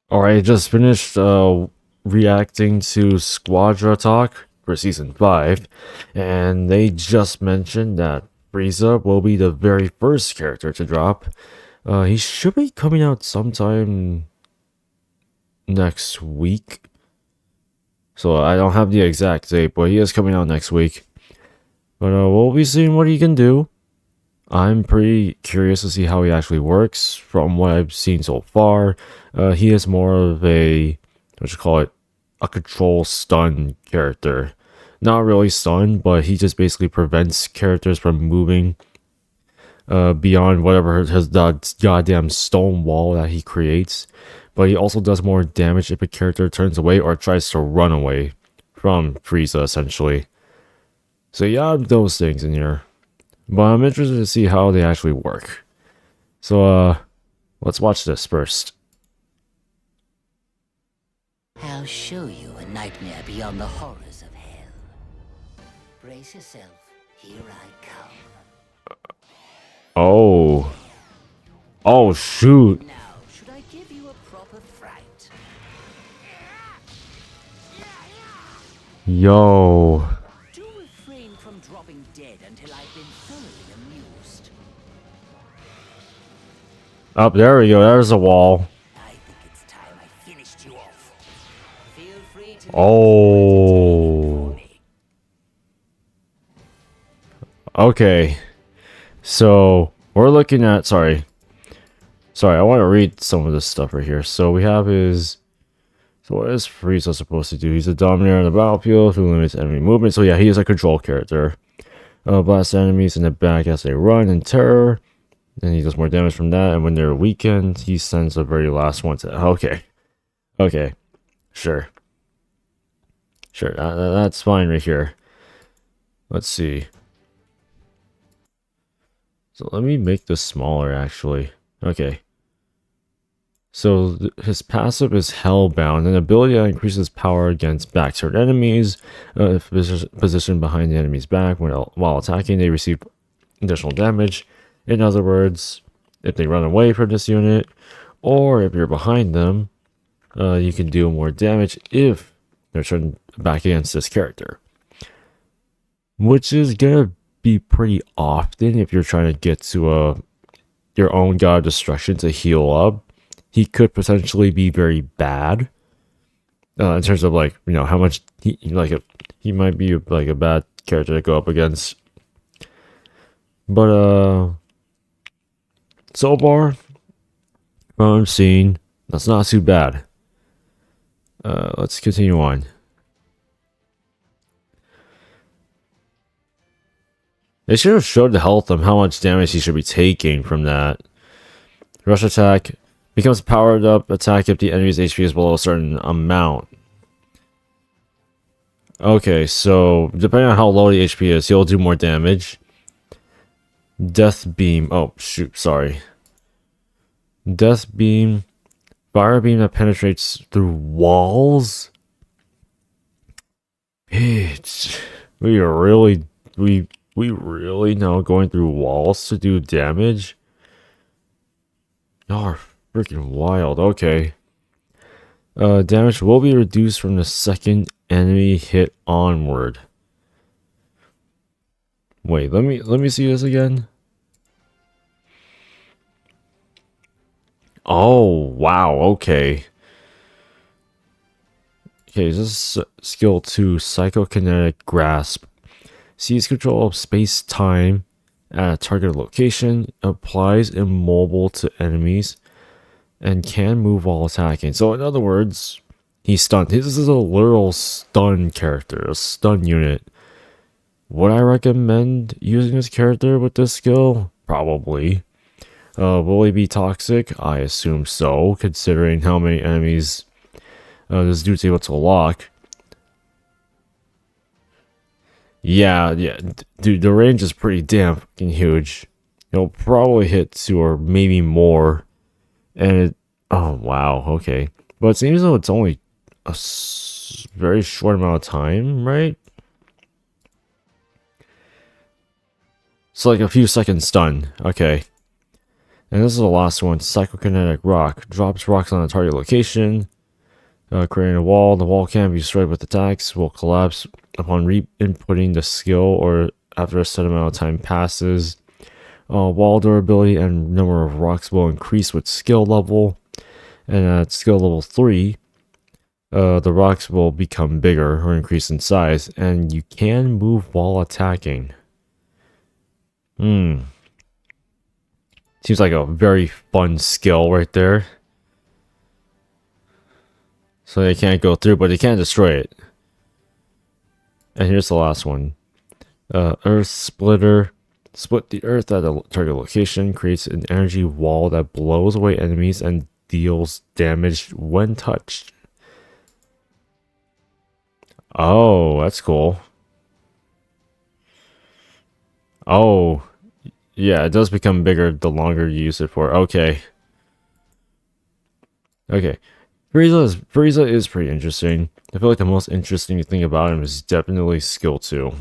Alright, just finished reacting to Squadra talk for season 5, and they just mentioned that FRIEZA will be the very first character to drop. He should be coming out sometime next week. So I don't have the exact date, but he is coming out next week. But we'll be seeing what he can do. I'm pretty curious to see how he actually works. From what I've seen so far, he is more of a, what you call it, a control stun character. Not really stun, but he just basically prevents characters from moving beyond whatever his that goddamn stone wall that he creates. But he also does more damage if a character turns away or tries to run away from Frieza, essentially. So you have those things in here. But I'm interested to see how they actually work. So, let's watch this first. I'll show you a nightmare beyond the horrors of hell. Brace yourself, here I come. Oh. Oh, shoot. Now, should I give you a proper fright? Yo. Do refrain from dropping dead until I've been thoroughly amused. Up there we go. There's a wall. I think it's time I finished you off. Feel free to Oh. Okay. So, we're looking at... Sorry, I want to read some of this stuff right here. So, we have his... So, what is Frieza supposed to do? He's a dominator on the battlefield who limits enemy movement. So, yeah, he is a control character. Blast enemies in the back as they run in terror. And he does more damage from that. And when they're weakened, he sends the very last one to... Okay. Okay. Sure. Sure. That's fine right here. Let's see. So let me make this smaller, actually. Okay. So his passive is Hellbound, an ability that increases power against back-turned enemies. If positioned behind the enemy's back while attacking, they receive additional damage. In other words, if they run away from this unit, or if you're behind them, you can do more damage if they're turned back against this character. Which is gonna be pretty often if you're trying to get to your own god of destruction to heal up. He could potentially be very bad in terms of, like, you know, how much he might be like a bad character to go up against. But so far, what I'm seeing, that's not too bad. Let's continue on. They should have showed the health of how much damage he should be taking from that. Rush attack becomes a powered up attack if the enemy's HP is below a certain amount. Okay, so depending on how low the HP is, he'll do more damage. Death beam. Oh, shoot, sorry. Death beam. Fire beam that penetrates through walls. Bitch. We really know going through walls to do damage? Y'all are freaking wild. Okay. Damage will be reduced from the second enemy hit onward. Wait, let me see this again. Oh, wow, okay. Okay, this is skill 2, Psychokinetic Grasp. Seize control of space-time at a targeted location, applies immobile to enemies, and can move while attacking. So in other words, he's stunned. This is a literal stun character, a stun unit. Would I recommend using this character with this skill? Probably. Will he be toxic? I assume so, considering how many enemies this dude's able to lock. Yeah, dude, the range is pretty damn fucking huge. He'll probably hit 2 or maybe more. And oh wow, okay. But it seems though it's only a very short amount of time, right? So like a few seconds stun, okay. And this is the last one. Psychokinetic rock. Drops rocks on a target location, creating a wall. The wall can be destroyed with attacks. Will collapse upon re-inputting the skill or after a set amount of time passes. Wall durability and number of rocks will increase with skill level. And at skill level 3, the rocks will become bigger or increase in size. And you can move while attacking. Seems like a very fun skill right there. So they can't go through, but they can't destroy it. And here's the last one. Earth Splitter. Split the earth at a target location. Creates an energy wall that blows away enemies and deals damage when touched. Oh, that's cool. Oh, yeah, it does become bigger the longer you use it for. Okay. Okay. Frieza is pretty interesting. I feel like the most interesting thing about him is definitely skill 2.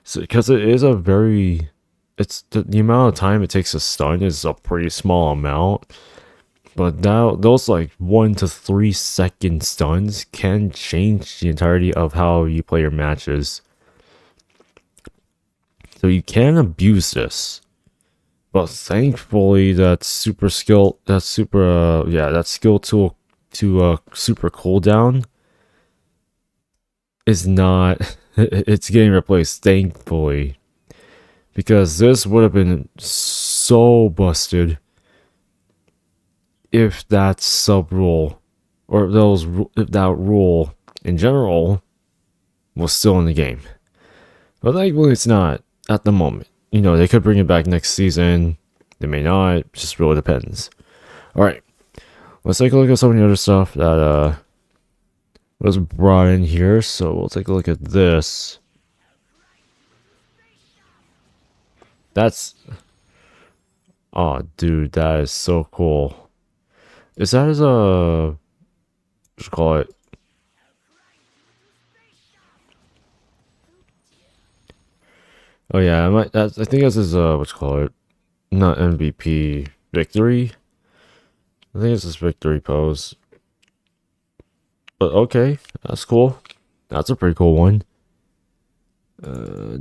So, because it is a very... It's the amount of time it takes to stun is a pretty small amount. But now, those like 1 to 3 second stuns can change the entirety of how you play your matches. So you can abuse this. But thankfully that skill tool to super cooldown is not it's getting replaced, thankfully. Because this would have been so busted if that sub rule or if that rule in general was still in the game. But thankfully it's not at the moment. You know, they could bring it back next season. They may not. It just really depends. Alright. Let's take a look at some of the other stuff that was brought in here. So we'll take a look at this. That's... Oh, dude, that is so cool. Is that as a... What's it call it? Oh yeah, I think this is what's called it, not MVP victory. I think it's this victory pose. But okay, that's cool. That's a pretty cool one.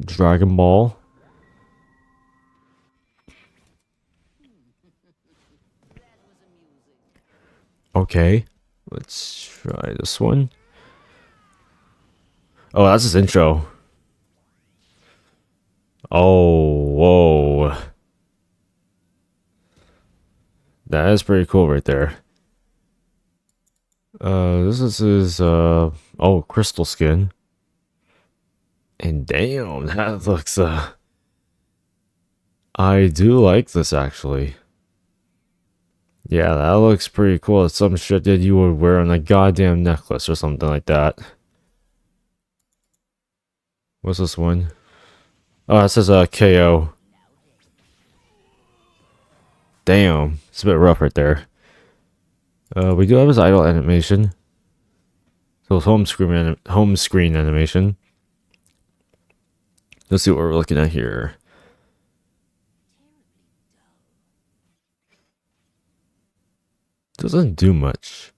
Dragon Ball. Okay, let's try this one. Oh, that's his intro. Oh, whoa. That is pretty cool right there. This is his, oh, crystal skin. And damn, that looks, I do like this, actually. Yeah, that looks pretty cool. It's some shit that you would wear on a goddamn necklace or something like that. What's this one? Oh, it says KO. Damn, it's a bit rough right there. We do have his idle animation. So it's home screen animation. Let's see what we're looking at here. Doesn't do much.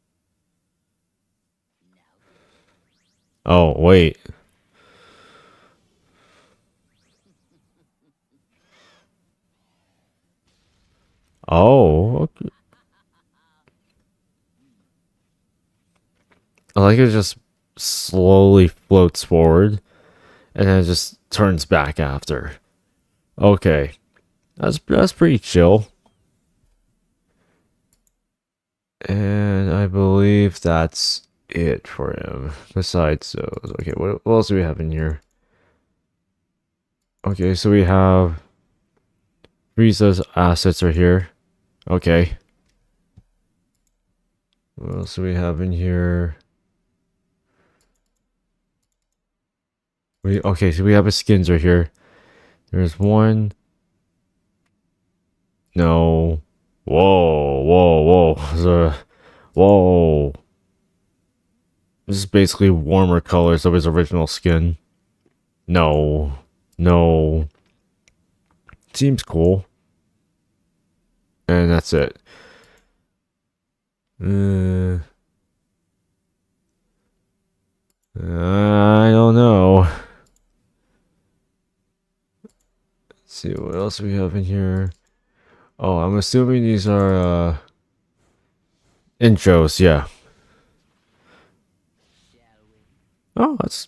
Oh, wait. Oh, okay. I like it just slowly floats forward and then it just turns back after. Okay. That's pretty chill. And I believe that's it for him. Besides those. Okay, what else do we have in here? Okay, so we have Frieza's assets are here. Okay. What else do we have in here? Okay, so we have his skins right here. There's one. No. Whoa, whoa, whoa. Whoa. This is basically warmer colors of his original skin. No. No. Seems cool. and that's it. I don't know. Let's see what else we have in here. Oh, I'm assuming these are intros, yeah. Oh, that's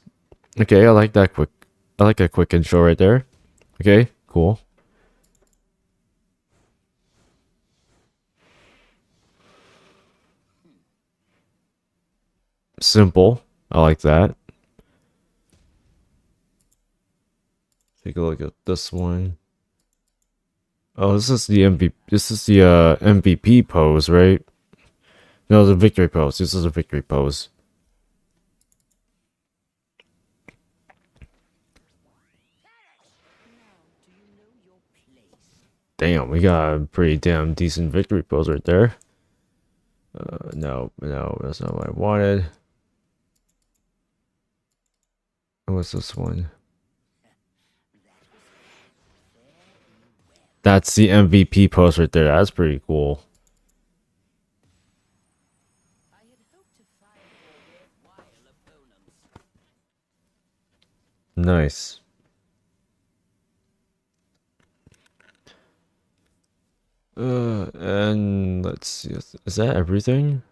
okay. I like that quick intro right there. Okay, cool. Simple. I like that. Take a look at this one. Oh, this is the MVP. This is the MVP pose, right? No, the victory pose. This is a victory pose. Damn, we got a pretty damn decent victory pose right there. No, that's not what I wanted. What's this one? That's the MVP pose right there. That's pretty cool. Nice. And let's see. Is that everything?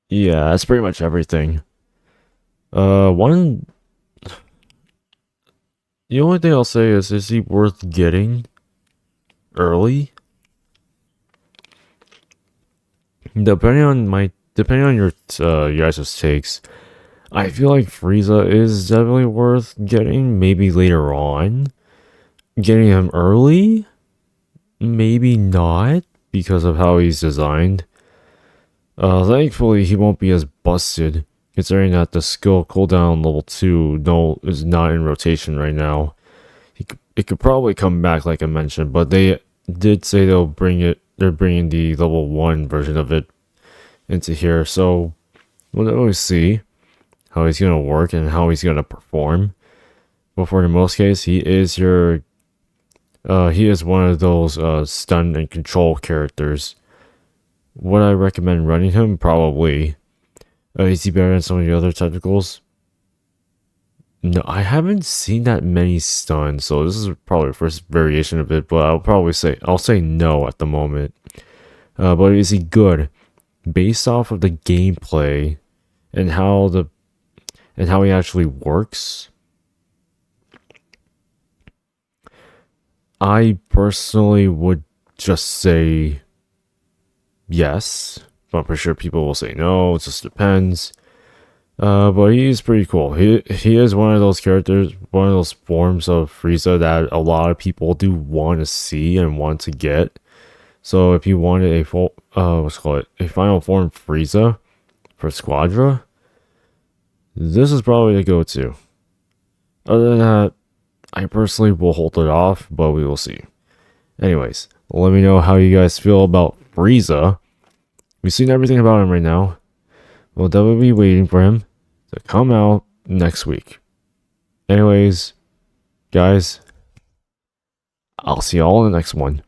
Yeah, that's pretty much everything. One. The only thing I'll say is he worth getting early? Depending on your guys' takes, I feel like Frieza is definitely worth getting. Maybe later on, getting him early, maybe not because of how he's designed. Thankfully, he won't be as busted, considering that the skill cooldown level 2 is not in rotation right now. It could probably come back, like I mentioned, but they did say they're bringing the level 1 version of it into here, so we'll always see how he's gonna work and how he's gonna perform. But for the most case, he is one of those stun and control characters. Would I recommend running him? Probably. Is he better than some of the other technicals? No, I haven't seen that many stuns, so this is probably the first variation of it, but I'll say no at the moment. But is he good? Based off of the gameplay and how he actually works, I personally would just say yes, but I'm pretty sure people will say no. It just depends. But he's pretty cool. He is one of those characters, one of those forms of Frieza that a lot of people do want to see and want to get. So if you wanted a final form Frieza for Squadra, this is probably the go-to. Other than that, I personally will hold it off, but we will see. Anyways, let me know how you guys feel about Frieza. We've seen everything about him right now. We'll definitely be waiting for him to come out next week. Anyways, guys, I'll see y'all in the next one.